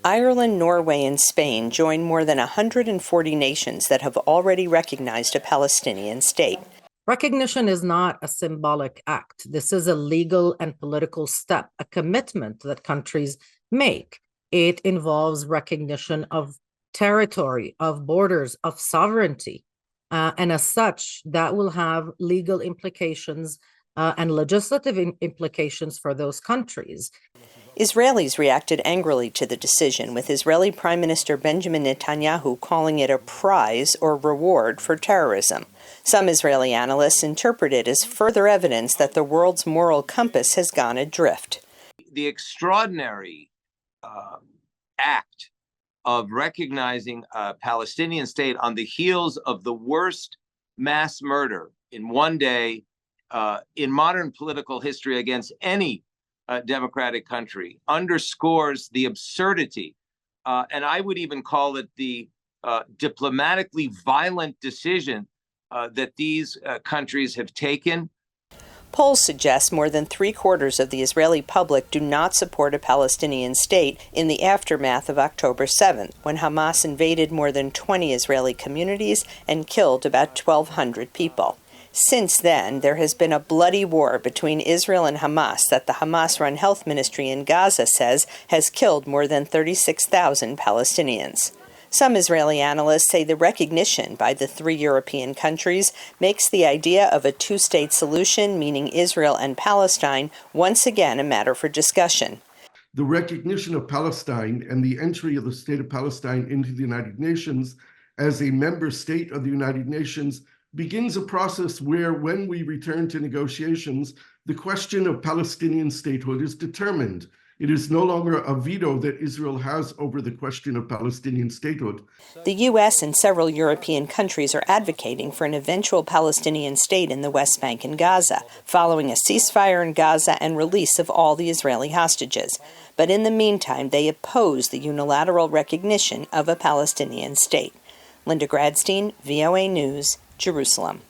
Ireland, Norway, and Spain join more than 140 nations that have already recognized a Palestinian state. Recognition is not a symbolic act. This is a legal and political step, a commitment that countries make. It involves recognition of territory, of borders, of sovereignty. And as such, that will have legal implications and legislative implications for those countries. Israelis reacted angrily to the decision, with Israeli Prime Minister Benjamin Netanyahu calling it a prize or reward for terrorism. Some Israeli analysts interpret it as further evidence that the world's moral compass has gone adrift. The extraordinary act of recognizing a Palestinian state on the heels of the worst mass murder in one day in modern political history against any democratic country underscores the absurdity, and I would even call it the diplomatically violent decision that these countries have taken. Polls suggest more than three-quarters of the Israeli public do not support a Palestinian state in the aftermath of October 7th, when Hamas invaded more than 20 Israeli communities and killed about 1,200 people. Since then, there has been a bloody war between Israel and Hamas that the Hamas-run health ministry in Gaza says has killed more than 36,000 Palestinians. Some Israeli analysts say the recognition by the three European countries makes the idea of a two-state solution, meaning Israel and Palestine, once again a matter for discussion. The recognition of Palestine and the entry of the state of Palestine into the United Nations as a member state of the United Nations begins a process where, when we return to negotiations, the question of Palestinian statehood is determined. It is no longer a veto that Israel has over the question of Palestinian statehood. The U.S. and several European countries are advocating for an eventual Palestinian state in the West Bank and Gaza, following a ceasefire in Gaza and release of all the Israeli hostages. But in the meantime, they oppose the unilateral recognition of a Palestinian state. Linda Gradstein, VOA News, Jerusalem.